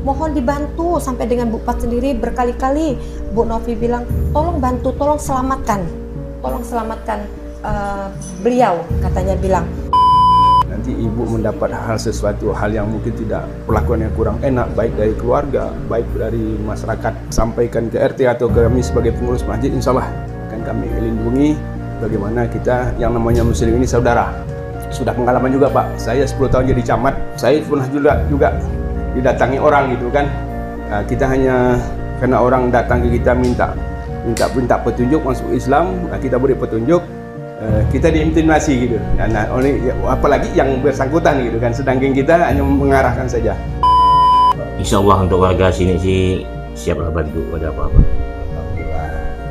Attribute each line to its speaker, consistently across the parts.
Speaker 1: mohon dibantu. Sampai dengan Bu Pat sendiri berkali-kali Bu Novi bilang, tolong bantu, tolong selamatkan beliau, katanya bilang.
Speaker 2: Nanti ibu mendapat sesuatu hal yang mungkin tidak, perlakuan yang kurang enak, baik dari keluarga, baik dari masyarakat, sampaikan ke RT atau ke kami sebagai pengurus masjid, insya Allah akan kami lindungi. Bagaimana kita yang namanya muslim ini saudara. Sudah pengalaman juga Pak, saya 10 tahun jadi camat, saya pernah juga didatangi orang gitu kan. Kita hanya karena orang datang ke kita minta petunjuk masuk Islam, kita beri petunjuk, kita diintimidasi gitu. Nah, apalagi yang bersangkutan gitu kan, sedangkan kita hanya mengarahkan saja.
Speaker 3: Insya Allah untuk warga sini sih siaplah bantu pada apa-apa.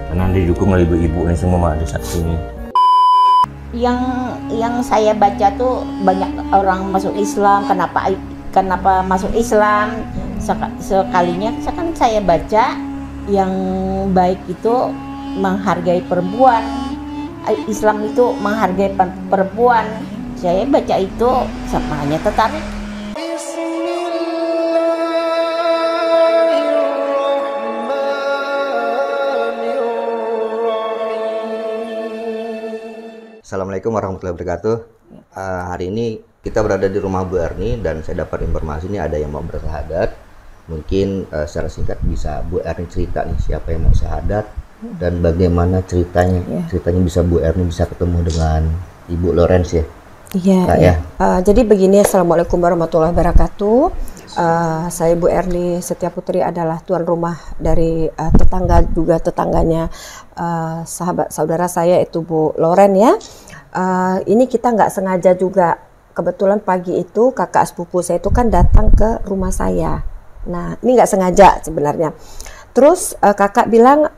Speaker 3: Karena didukung oleh ibu-ibu ini semua ada saksi ini.
Speaker 4: Yang saya baca tuh banyak orang masuk Islam. Kenapa masuk Islam? Sekalinya kan saya baca yang baik itu menghargai perempuan. Islam itu menghargai perempuan. Saya baca itu hanya tertarik.
Speaker 5: Assalamualaikum warahmatullahi wabarakatuh. Hari ini kita berada di rumah Bu Erni dan saya dapat informasi ini ada yang mau bersyahadat. Mungkin secara singkat bisa Bu Erni cerita nih siapa yang mau syahadat dan bagaimana ceritanya. Ceritanya bisa Bu Erni bisa ketemu dengan Ibu Lawrence ya.
Speaker 1: Iya. Jadi begini, Assalamualaikum warahmatullahi wabarakatuh. Saya Bu Erni Setia Putri adalah tuan rumah dari tetangganya sahabat saudara saya itu Bu Loren ya. Ini kita nggak sengaja juga, kebetulan pagi itu kakak sepupu saya itu kan datang ke rumah saya. Nah ini nggak sengaja sebenarnya. Terus kakak bilang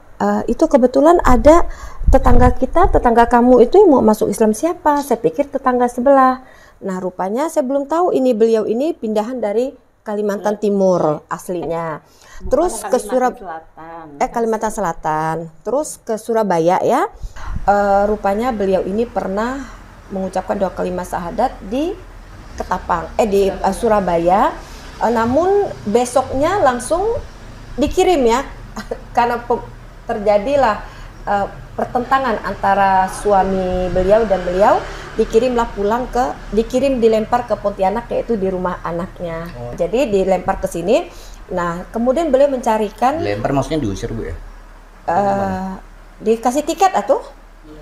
Speaker 1: itu kebetulan ada tetangga kamu itu yang mau masuk Islam siapa? Saya pikir tetangga sebelah. Nah rupanya saya belum tahu ini beliau ini pindahan dari Kalimantan Timur aslinya. Terus ke Kalimantan Selatan. Terus ke Surabaya ya. Rupanya beliau ini pernah mengucapkan doa kalimat syahadat di Ketapang, di Surabaya. Namun besoknya langsung dikirim ya. Karena terjadilah pertentangan antara suami beliau dan beliau, dilempar ke Pontianak, yaitu di rumah anaknya. Jadi dilempar ke sini. Nah kemudian beliau mencarikan.
Speaker 5: Dilempar maksudnya diusir Bu ya?
Speaker 1: Dikasih tiket atau?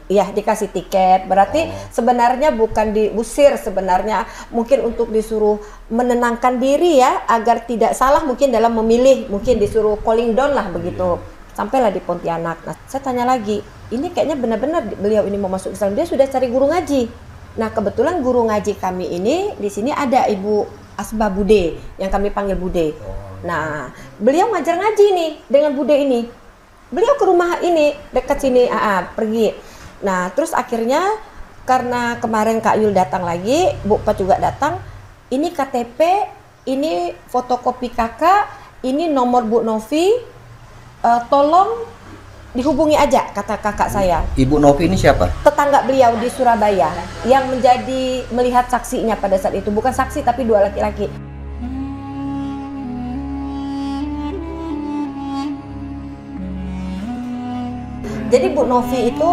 Speaker 1: Iya dikasih tiket. Berarti sebenarnya bukan diusir, sebenarnya mungkin untuk disuruh menenangkan diri ya, agar tidak salah mungkin dalam memilih, mungkin disuruh calling down lah begitu. Sampailah di Pontianak. Nah, saya tanya lagi, ini kayaknya benar-benar beliau ini mau masuk Islam. Dia sudah cari guru ngaji. Nah, kebetulan guru ngaji kami ini di sini ada Ibu Asba Bude, yang kami panggil Bude. Nah, beliau ngajar ngaji nih dengan Bude ini. Beliau ke rumah ini, dekat sini, pergi. Nah, terus akhirnya karena kemarin Kak Yul datang lagi, Bu Pat juga datang, ini KTP, ini fotokopi kakak, ini nomor Bu Novi, tolong dihubungi aja, kata kakak saya.
Speaker 5: Ibu Novi ini siapa?
Speaker 1: Tetangga beliau di Surabaya yang melihat saksinya pada saat itu. Bukan saksi tapi dua laki-laki. Jadi Bu Novi itu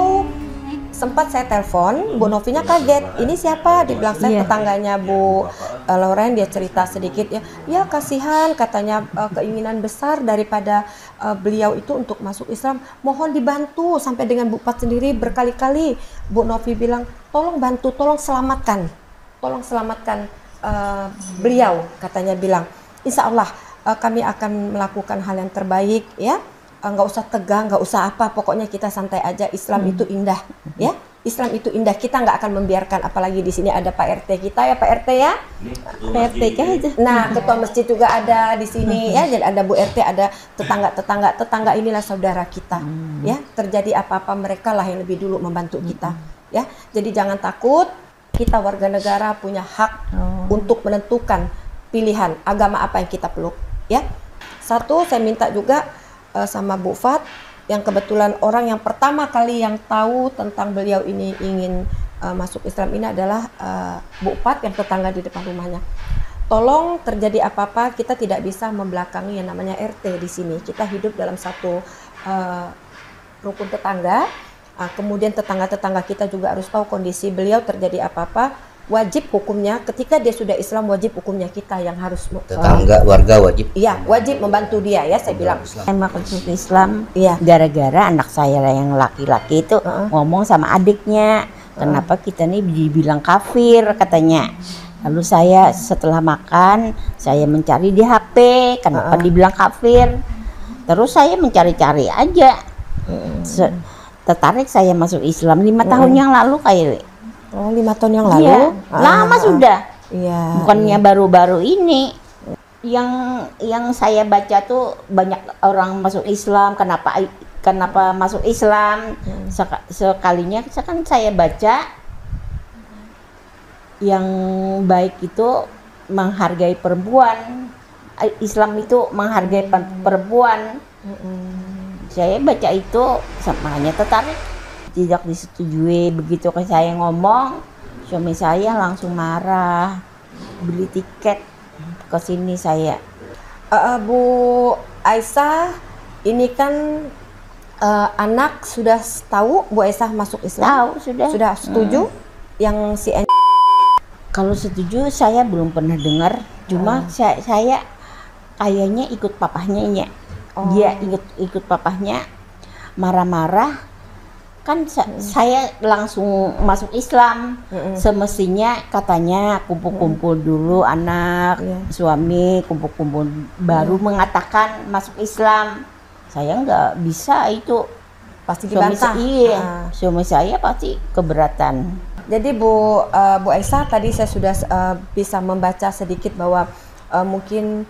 Speaker 1: sempat saya telepon, Bu Novinya kaget. Ini siapa? Dibilang saya tetangganya Bu Loren. Dia cerita sedikit ya. Ya kasihan, katanya keinginan besar daripada beliau itu untuk masuk Islam. Mohon dibantu. Sampai dengan Bu Pat sendiri berkali-kali Bu Novi bilang, tolong bantu, tolong selamatkan beliau, katanya bilang. Insya Allah kami akan melakukan hal yang terbaik ya. Nggak usah tegang, nggak usah apa, pokoknya kita santai aja. Islam itu indah, ya. Islam itu indah. Kita nggak akan membiarkan, apalagi di sini ada Pak RT kita ya, Pak RT ya. Pak RT aja. Nah, ketua masjid juga ada di sini ya. Jadi ada Bu RT, ada tetangga inilah saudara kita, ya. Terjadi apa-apa mereka lah yang lebih dulu membantu kita, ya. Jadi jangan takut. Kita warga negara punya hak untuk menentukan pilihan agama apa yang kita peluk, ya. Satu, saya minta juga sama Bu Fat, yang kebetulan orang yang pertama kali yang tahu tentang beliau ini ingin masuk Islam ini adalah Bu Fat yang tetangga di depan rumahnya. tolong terjadi apa-apa kita tidak bisa membelakangi yang namanya RT di sini. Kita hidup dalam satu rukun tetangga. Kemudian tetangga-tetangga kita juga harus tahu kondisi beliau, terjadi apa-apa wajib hukumnya ketika dia sudah Islam, wajib hukumnya kita yang harus
Speaker 5: tetangga warga wajib.
Speaker 1: Iya, wajib membantu dia ya, saya bilang.
Speaker 4: Saya masuk Islam
Speaker 1: Iya.
Speaker 4: gara-gara anak saya yang laki-laki itu ngomong sama adiknya, kenapa kita nih dibilang kafir katanya. Lalu saya setelah makan, saya mencari di HP, kenapa dibilang kafir. Terus saya mencari-cari aja. Tertarik saya masuk Islam 5 tahun yang lalu kayak.
Speaker 1: Oh, 5 tahun yang lalu?
Speaker 4: Iya, lama sudah.
Speaker 1: Iya.
Speaker 4: Bukannya baru-baru ini. Yang saya baca tuh banyak orang masuk Islam, kenapa masuk Islam? Sekalinya kan saya baca yang baik itu menghargai perempuan. Islam itu menghargai perempuan. Saya baca itu makanya tertarik. Tidak disetujui, begitu ke saya ngomong, suami saya langsung marah, beli tiket ke sini saya.
Speaker 1: Bu Aisyah, ini kan anak sudah tahu Bu Aisyah masuk Islam?
Speaker 4: Tahu sudah.
Speaker 1: Sudah setuju? Yang si
Speaker 4: Kalau setuju saya belum pernah dengar, cuma saya kayaknya ikut papahnya ya. Dia ikut papahnya, marah-marah. Kan saya langsung masuk Islam. Semestinya katanya kumpul-kumpul dulu anak, suami kumpul-kumpul baru mengatakan masuk Islam. Saya nggak bisa itu.
Speaker 1: pasti dibantah.
Speaker 4: Suami saya pasti keberatan.
Speaker 1: Jadi Bu Aisyah, tadi saya sudah bisa membaca sedikit bahwa mungkin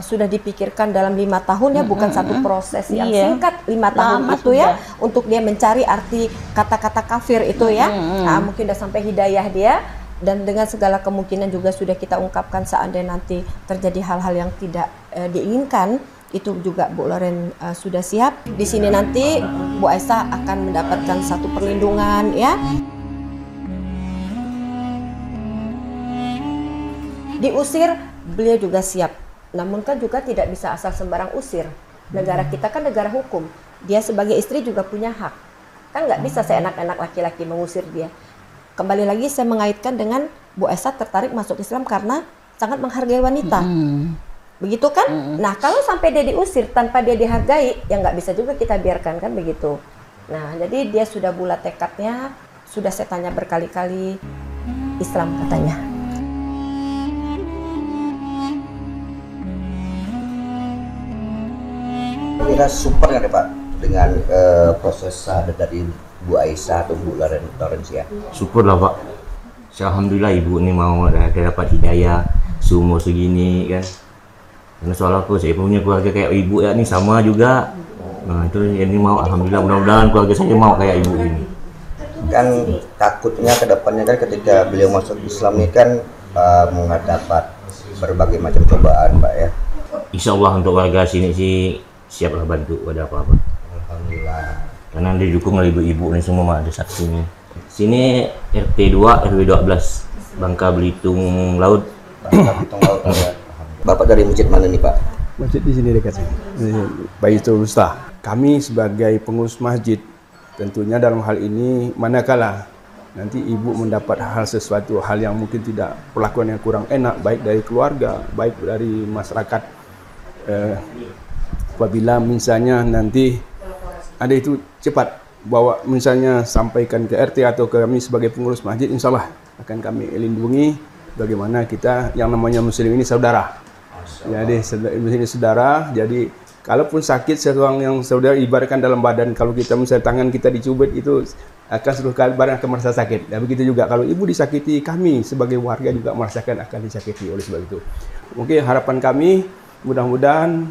Speaker 1: sudah dipikirkan dalam 5 tahun ya, bukan satu proses yang singkat 5 tahun itu ya, untuk dia mencari arti kata-kata kafir itu ya. Mungkin udah sampai hidayah dia, dan dengan segala kemungkinan juga sudah kita ungkapkan seandainya nanti terjadi hal-hal yang tidak diinginkan, itu juga Bu Loren sudah siap. Di sini nanti Bu Aisyah akan mendapatkan satu perlindungan ya. Diusir beliau juga siap. Namun kan juga tidak bisa asal sembarang usir. Negara kita kan negara hukum. Dia sebagai istri juga punya hak. Kan nggak bisa seenak-enak laki-laki mengusir dia. Kembali lagi saya mengaitkan dengan Bu Aisyah tertarik masuk Islam karena sangat menghargai wanita. Begitu kan? Nah kalau sampai dia diusir tanpa dia dihargai, ya nggak bisa juga kita biarkan kan begitu. Nah jadi dia sudah bulat tekadnya, sudah saya tanya berkali-kali, Islam katanya.
Speaker 5: Kira super nggak Pak dengan proses syahadat dari Bu Aisyah atau Bu Loren ya?
Speaker 3: Syukur lah Pak. Alhamdulillah ibu ini mau dapat hidayah seumur segini kan. Karena soal apa, saya punya keluarga kayak ibu ya, ini sama juga. Nah itu ini mau, alhamdulillah, mudah-mudahan keluarga saya mau kayak ibu ini.
Speaker 5: Kan takutnya ke depannya kan ketika beliau masuk Islam ini kan mendapat berbagai macam cobaan Pak ya.
Speaker 3: Insya Allah untuk warga sini sih siaplah bantu pada apa-apa.
Speaker 5: Alhamdulillah.
Speaker 3: Karena didukung oleh ibu-ibu ini semua ada saksinya. Sini RT 2 RW 12 Bangka Belitung Laut.
Speaker 5: Bangka Belitung Laut ya. Bapak dari masjid mana nih Pak?
Speaker 2: Masjid di sini dekat sini. Baitul Wusta. Kami sebagai pengurus masjid tentunya dalam hal ini manakala nanti ibu mendapat sesuatu hal yang mungkin tidak, perlakuan yang kurang enak baik dari keluarga, baik dari masyarakat, apabila misalnya nanti ada itu cepat bawa misalnya sampaikan ke RT atau ke kami sebagai pengurus masjid, insya Allah akan kami lindungi. Bagaimana kita yang namanya muslim ini saudara. Jadi ini saudara, jadi kalaupun sakit seorang yang saudara ibaratkan dalam badan, kalau kita misalnya tangan kita dicubit itu akan seluruh badan akan merasa sakit. Dan begitu juga kalau ibu disakiti, kami sebagai warga juga merasakan akan disakiti. Oleh sebab itu mungkin harapan kami mudah-mudahan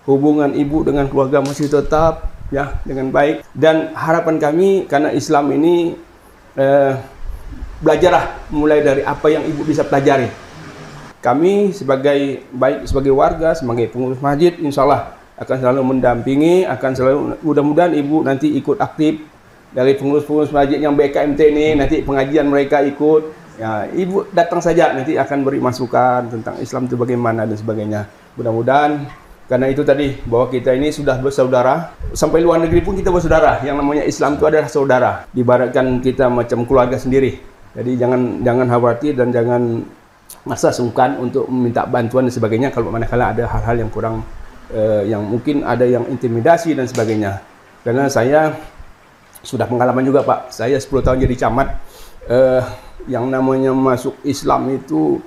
Speaker 2: hubungan ibu dengan keluarga masih tetap ya dengan baik, dan harapan kami karena Islam ini belajarlah mulai dari apa yang ibu bisa pelajari. Kami sebagai warga, sebagai pengurus masjid, insya Allah akan selalu mendampingi, akan selalu, mudah-mudahan ibu nanti ikut aktif dari pengurus-pengurus masjid yang BKMT ini, nanti pengajian mereka ikut, Ya, ibu datang saja, nanti akan beri masukan tentang Islam itu bagaimana dan sebagainya. Mudah-mudahan karena itu tadi bahwa kita ini sudah bersaudara, sampai luar negeri pun kita bersaudara. Yang namanya Islam itu adalah saudara. Diibaratkan kita macam keluarga sendiri. Jadi jangan khawatir dan jangan masa sungkan untuk meminta bantuan dan sebagainya kalau manakala ada hal-hal yang kurang yang mungkin ada yang intimidasi dan sebagainya. Karena saya sudah pengalaman juga Pak, saya 10 tahun jadi camat, yang namanya masuk Islam itu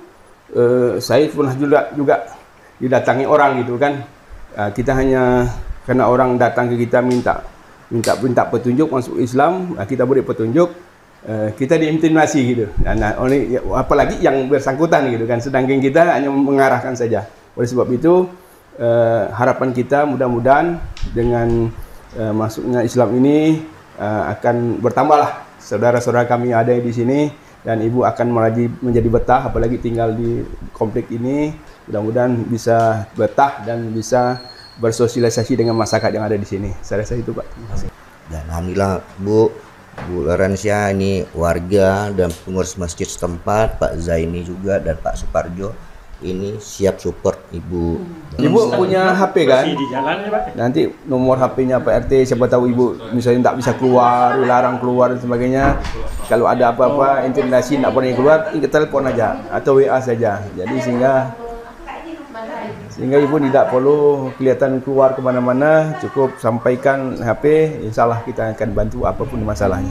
Speaker 2: saya pernah juga didatangi orang gitu kan. Kita hanya karena orang datang ke kita minta petunjuk masuk Islam, kita beri petunjuk, kita diintimidasi gitu. Nah, apalagi yang bersangkutan gitu kan, sedangkan kita hanya mengarahkan saja. Oleh sebab itu harapan kita mudah-mudahan dengan masuknya Islam ini akan bertambahlah saudara-saudara kami yang ada di sini, dan ibu akan menjadi betah, apalagi tinggal di komplek ini. Mudah-mudahan bisa betah dan bisa bersosialisasi dengan masyarakat yang ada di sini. Saya rasa itu Pak. Terima kasih.
Speaker 5: Dan alhamdulillah Bu Lorencia ini warga dan pengurus masjid setempat, Pak Zaini juga dan Pak Suparjo ini siap support Ibu.
Speaker 2: Ibu punya HP kan?
Speaker 6: Masih di jalan ya Pak?
Speaker 2: Nanti nomor HP-nya Pak RT, siapa tahu Ibu misalnya tak bisa keluar, dilarang keluar dan sebagainya. Kalau ada apa-apa intimidasi tak boleh keluar, kita telepon aja atau WA saja. Jadi sehingga Ibu tidak perlu kelihatan keluar kemana-mana, cukup sampaikan HP, insya Allah kita akan bantu apapun masalahnya.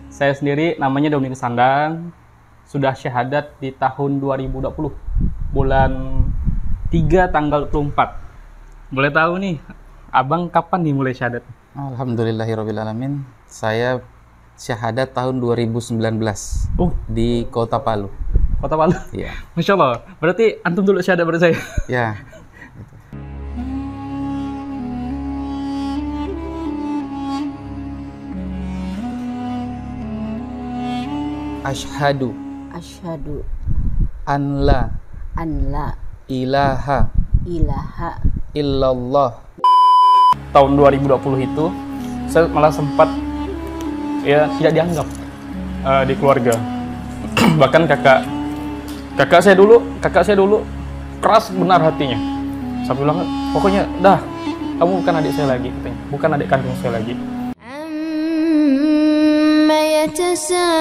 Speaker 6: Saya sendiri namanya Dominikus Sandang, sudah syahadat di tahun 2020, bulan 3 tanggal 24. Boleh tahu nih, Abang kapan nih mulai syahadat?
Speaker 7: Alhamdulillahirrahmanirrahim. Saya syahadat tahun 2019 di Kota Palu.
Speaker 6: Kota Palu?
Speaker 7: Iya.
Speaker 6: Masya Allah, berarti antum dulu syahadat pada saya?
Speaker 7: Ya. Asyhadu an la ilaha illallah.
Speaker 6: Tahun 2020 itu saya malah sempat ya tidak dianggap di keluarga. Bahkan kakak saya dulu keras benar hatinya. Saya bilang pokoknya dah, kamu bukan adik saya lagi, katanya. Bukan adik kandung saya lagi.
Speaker 8: يتساءلون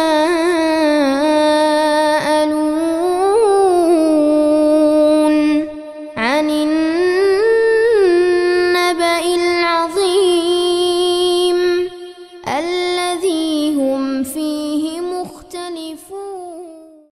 Speaker 8: عن النبأ العظيم الذي هم فيه مختلفون